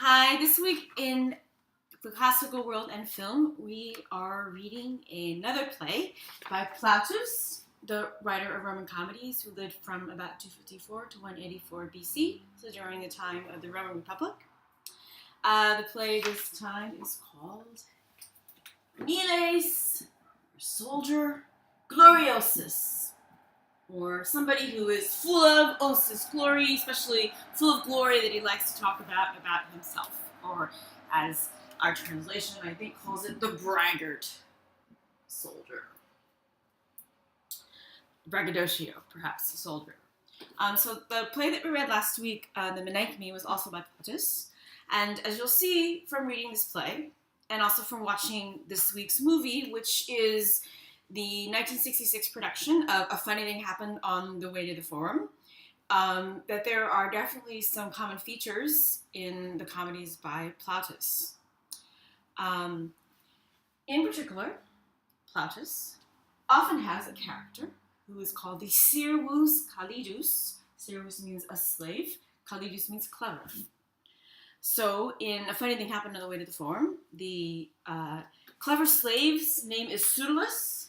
Hi, this week in the classical world and film, we are reading another play by Plautus, the writer of Roman comedies who lived from about 254 to 184 BC, so during the time of the Roman Republic. The play this time is called Miles, or Soldier, Gloriosus, or somebody who is full of osis glory, especially full of glory that he likes to talk about himself, or as our translation, I think, calls it the braggart soldier. Braggadocio, perhaps, a soldier. So the play that we read last week, The Menechmi, was also by Plautus, and as you'll see from reading this play, and also from watching this week's movie, which is the 1966 production of A Funny Thing Happened on the Way to the Forum, that there are definitely some common features in the comedies by Plautus. In particular, Plautus often has a character who is called the Servus Calidus. Servus means a slave, Calidus means clever. So in A Funny Thing Happened on the Way to the Forum, the clever slave's name is Pseudolus,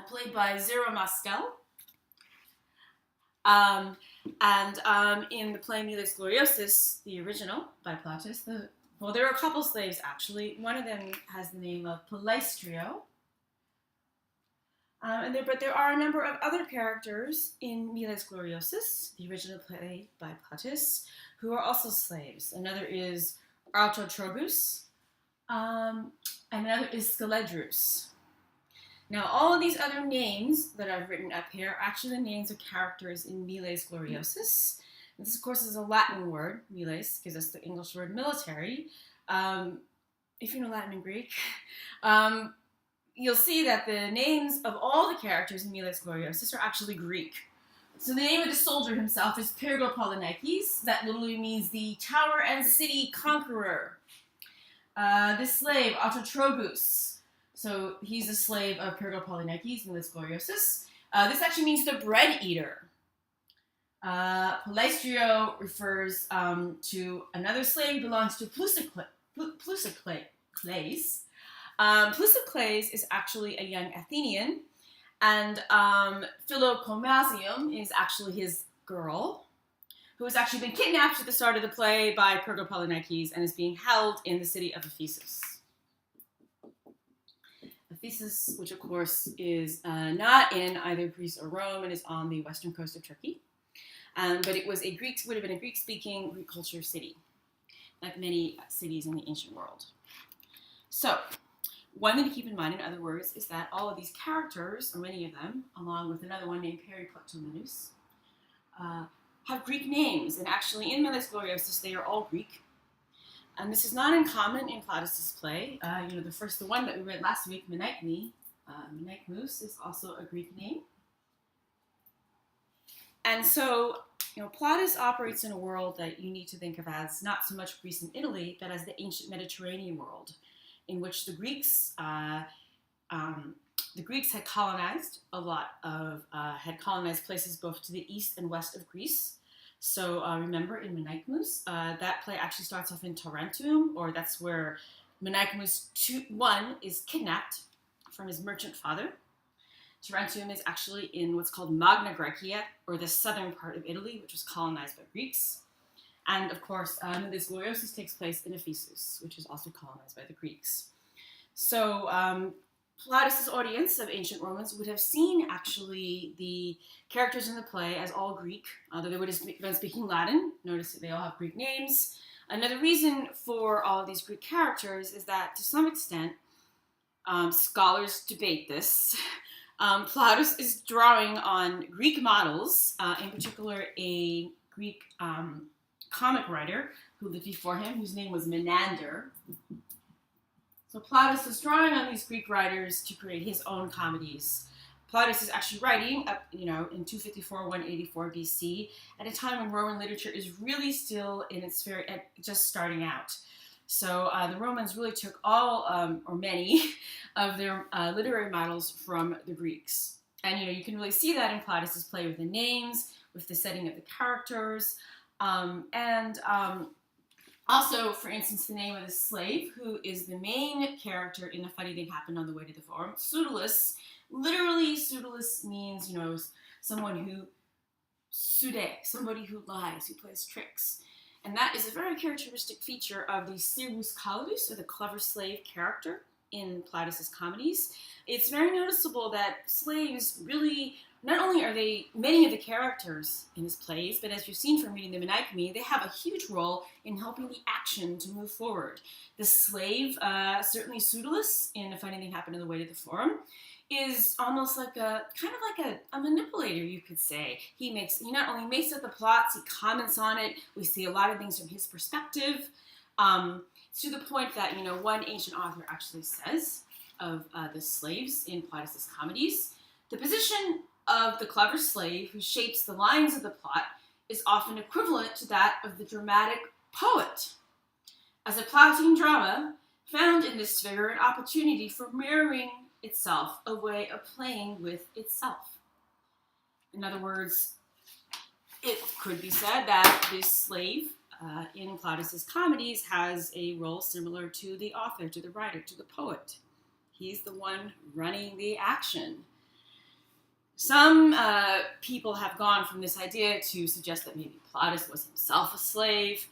played by Zero Mastel. In the play MilesGloriosus, the original by Plautus, there are a couple slaves actually. One of them has the name of Palaestrio. But there are a number of other characters in MilesGloriosus, the original play by Plautus, who are also slaves. Another is Autotrobus, and another is Scaledrus. Now, all of these other names that I've written up here are actually the names of characters in MilesGloriosus. This, of course, is a Latin word. Miles gives us the English word military. If you know Latin and Greek, you'll see that the names of all the characters in MilesGloriosus are actually Greek. So the name of the soldier himself is Pergopolinikes. That literally means the tower and city conqueror. The slave, Autotrobus. So he's a slave of Pergopolinikes, MilesGloriosus. This actually means the bread eater. Palaestrio refers to another slave who belongs to Plusicles. Plusicles is actually a young Athenian, and Philocomasium is actually his girl, who has actually been kidnapped at the start of the play by Pergopolinikes and is being held in the city of Ephesus. Ephesus, which of course is not in either Greece or Rome and is on the western coast of Turkey, but it was would have been a Greek-speaking, Greek culture city, like many cities in the ancient world. So, one thing to keep in mind, in other words, is that all of these characters, or many of them, along with another one named Periplectomenus, have Greek names, and actually in MilesGloriosus they are all Greek. And this is not uncommon in Plautus's play. The one that we read last week, Menechmi, Menechmus, is also a Greek name. And so, Plautus operates in a world that you need to think of as not so much Greece and Italy, but as the ancient Mediterranean world, in which the Greeks had colonized had colonized places both to the east and west of Greece. So remember in Menechmus, that play actually starts off in Tarentum, or that's where Menechmus I is kidnapped from his merchant father. Tarentum is actually in what's called Magna Graecia, or the southern part of Italy, which was colonized by Greeks. And of course, MilesGloriosus takes place in Ephesus, which is also colonized by the Greeks. So Plautus's audience of ancient Romans would have seen actually the characters in the play as all Greek, although they would have been speaking Latin. Notice that they all have Greek names. Another reason for all of these Greek characters is that, to some extent, scholars debate this. Plautus is drawing on Greek models, in particular a Greek comic writer who lived before him, whose name was Menander. So Plautus is drawing on these Greek writers to create his own comedies. Plautus is actually writing up, in 254, 184 BC, at a time when Roman literature is really still in its just starting out. So the Romans really took all, or many, of their literary models from the Greeks. And, you can really see that in Plautus's play with the names, with the setting of the characters. Also, for instance, the name of the slave, who is the main character in A Funny Thing Happened on the Way to the Forum, Pseudolus. Literally, Pseudolus means, someone who somebody who lies, who plays tricks. And that is a very characteristic feature of the Servus Cautus, or the clever slave character in Plautus's comedies. It's very noticeable that slaves really, not only are they many of the characters in his plays, but as you've seen from reading the Menechmi, they have a huge role in helping the action to move forward. The slave, certainly Pseudolus in A Funny Thing Happened on the Way to the Forum, is almost like a manipulator, you could say. He not only makes up the plots, he comments on it. We see a lot of things from his perspective, to the point that one ancient author actually says of the slaves in Plautus's comedies, the position of the clever slave who shapes the lines of the plot is often equivalent to that of the dramatic poet. As a Plautine drama found in this figure an opportunity for mirroring itself, a way of playing with itself. In other words, it could be said that this slave in Plautus's comedies has a role similar to the author, to the writer, to the poet. He's the one running the action. Some people have gone from this idea to suggest that maybe Plautus was himself a slave.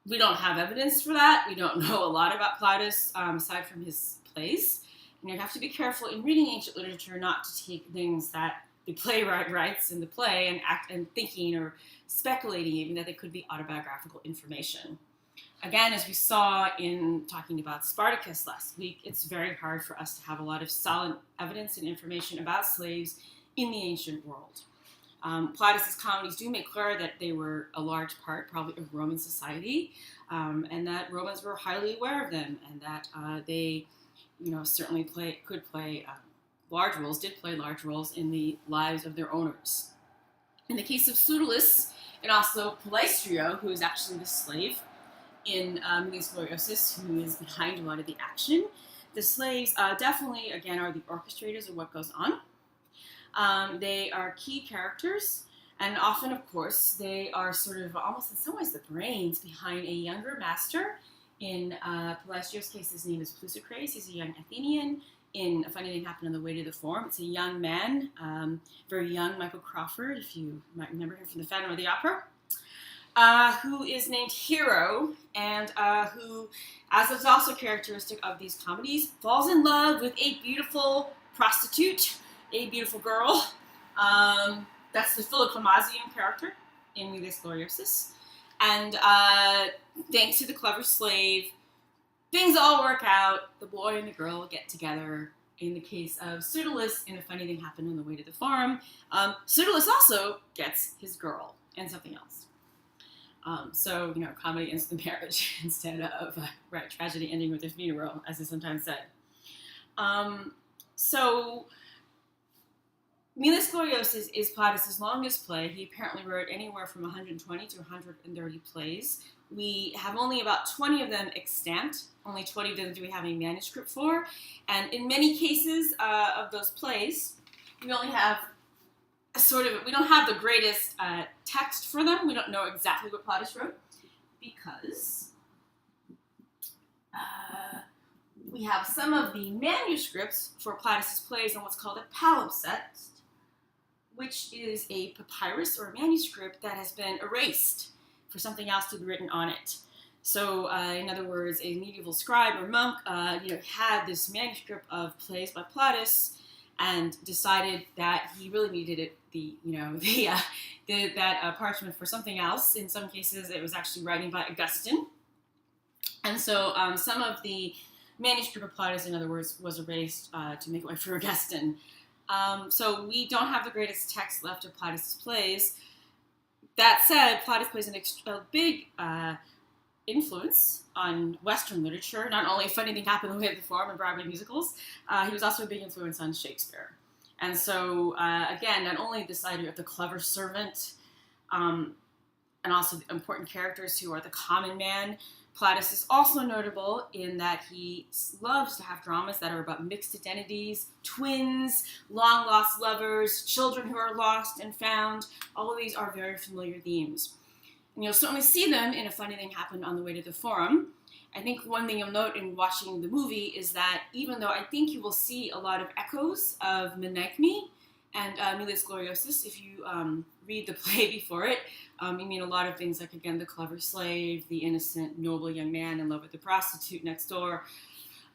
We don't have evidence for that. We don't know a lot about Plautus aside from his plays. And you have to be careful in reading ancient literature not to take things that the playwright writes in the play and thinking or speculating even that they could be autobiographical information. Again, as we saw in talking about Spartacus last week, it's very hard for us to have a lot of solid evidence and information about slaves in the ancient world. Plautus's comedies do make clear that they were a large part probably of Roman society, and that Romans were highly aware of them, and that they certainly did play large roles in the lives of their owners. In the case of Pseudolus, and also Palaestrio, who is actually the slave in MilesGloriosus, who is behind a lot of the action, the slaves definitely, again, are the orchestrators of what goes on. They are key characters, and often, of course, they are sort of almost in some ways the brains behind a younger master. In Palaestio's case, his name is Plusicrates. He's a young Athenian. In A Funny Thing Happened on the Way to the Forum, it's a young man, very young Michael Crawford, if you might remember him from the Phantom of the Opera, who is named Hero, and who, as is also characteristic of these comedies, falls in love with a beautiful prostitute, a beautiful girl. That's the Philoclamazium character in MilesGloriosus. And thanks to the clever slave, things all work out. The boy and the girl get together. In the case of Pseudolus, in A Funny Thing Happened on the Way to the Forum, Pseudolus also gets his girl and something else. So, comedy ends the marriage instead of tragedy ending with a funeral, as is sometimes said. So, MilesGloriosus is Plautus's longest play. He apparently wrote anywhere from 120 to 130 plays. We have only about 20 of them extant. Only 20 of them do we have a manuscript for. And in many cases of those plays, we only have we don't have the greatest text for them. We don't know exactly what Plautus wrote because we have some of the manuscripts for Plautus's plays on what's called a palimpsest, which is a papyrus or a manuscript that has been erased for something else to be written on it. So, in other words, a medieval scribe or monk, had this manuscript of plays by Plautus and decided that he really needed that parchment for something else. In some cases, it was actually writing by Augustine. And so, some of the manuscript of Plautus, in other words, was erased to make way for Augustine. So we don't have the greatest text left of Plautus' plays. That said, Plautus plays a big influence on Western literature. Not only Funny Thing Happened on the Way to the Forum and Broadway musicals, he was also a big influence on Shakespeare. And so, again, not only this idea of the clever servant, and also the important characters who are the common man, Plautus is also notable in that he loves to have dramas that are about mixed identities, twins, long-lost lovers, children who are lost and found. All of these are very familiar themes. And you'll certainly see them in A Funny Thing Happened on the Way to the Forum. I think one thing you'll note in watching the movie is that even though I think you will see a lot of echoes of Menechmi and MilesGloriosus, if you read the play before it, you mean a lot of things like, again, the clever slave, the innocent, noble young man in love with the prostitute next door.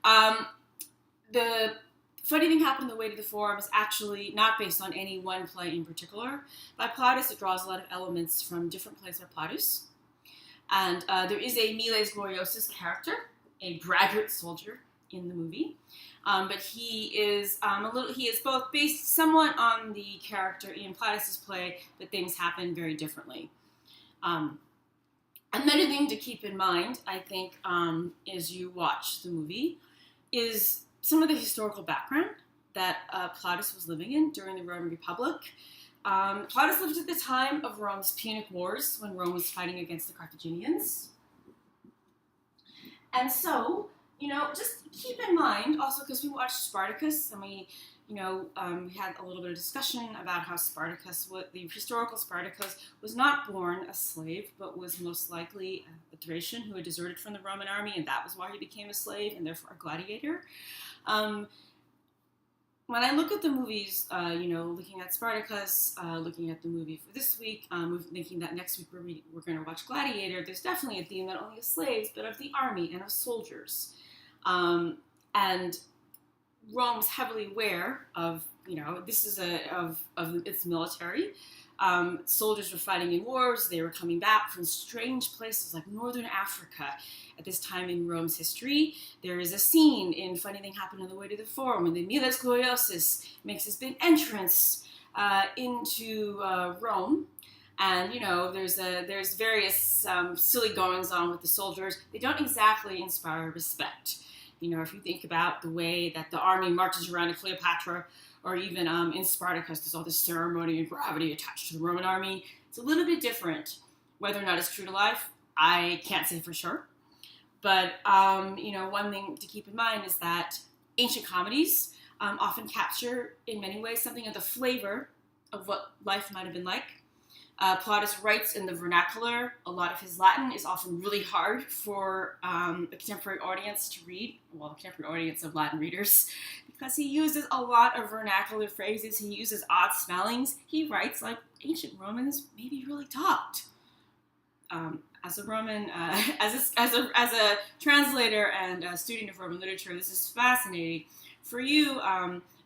The Funny Thing Happened on the Way to the Forum is actually not based on any one play in particular. By Plautus, it draws a lot of elements from different plays by Plautus. And there is a MilesGloriosus character, a braggart soldier in the movie. But he is he is both based somewhat on the character in Plautus's play, but things happen very differently. Another thing to keep in mind, I think, as you watch the movie, is some of the historical background that Plautus was living in during the Roman Republic. Plautus lived at the time of Rome's Punic Wars, when Rome was fighting against the Carthaginians. And so, just keep in mind, also because we watched Spartacus, and we had a little bit of discussion about how Spartacus, the historical Spartacus, was not born a slave, but was most likely a Thracian who had deserted from the Roman army, and that was why he became a slave, and therefore a gladiator. When I look at the movies, looking at Spartacus, looking at the movie for this week, thinking that next week we're going to watch Gladiator, there's definitely a theme not only of slaves, but of the army and of soldiers. And Rome's heavily aware of, this is of its military. Soldiers were fighting in wars. They were coming back from strange places like northern Africa at this time in Rome's history. There is a scene in Funny Thing Happened on the Way to the Forum when the MilesGloriosus makes his big entrance into Rome. And, there's various silly goings on with the soldiers. They don't exactly inspire respect. If you think about the way that the army marches around in Cleopatra, or even in Spartacus, there's all this ceremony and gravity attached to the Roman army. It's a little bit different. Whether or not it's true to life, I can't say for sure. But, one thing to keep in mind is that ancient comedies often capture, in many ways, something of the flavor of what life might have been like. Plautus writes in the vernacular. A lot of his Latin is often really hard for a contemporary audience to read, well, the contemporary audience of Latin readers, because he uses a lot of vernacular phrases. He uses odd spellings. He writes like ancient Romans maybe really talked. As a Roman, as a translator and a student of Roman literature, this is fascinating. For you,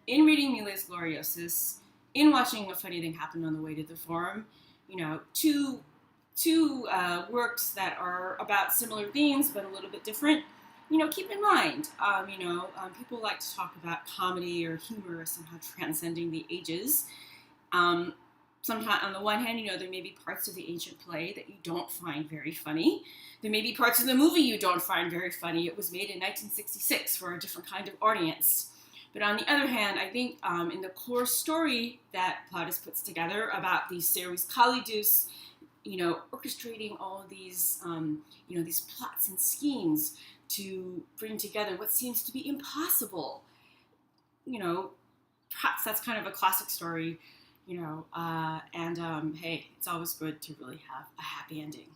in reading MilesGloriosus, in watching A Funny Thing Happened on the Way to the Forum, two works that are about similar themes but a little bit different. Keep in mind, people like to talk about comedy or humor as somehow transcending the ages. Sometimes, on the one hand, there may be parts of the ancient play that you don't find very funny. There may be parts of the movie you don't find very funny. It was made in 1966 for a different kind of audience. But on the other hand, I think in the core story that Plautus puts together about the series Calidus, orchestrating all of these, these plots and schemes to bring together what seems to be impossible. Perhaps that's kind of a classic story, hey, it's always good to really have a happy ending.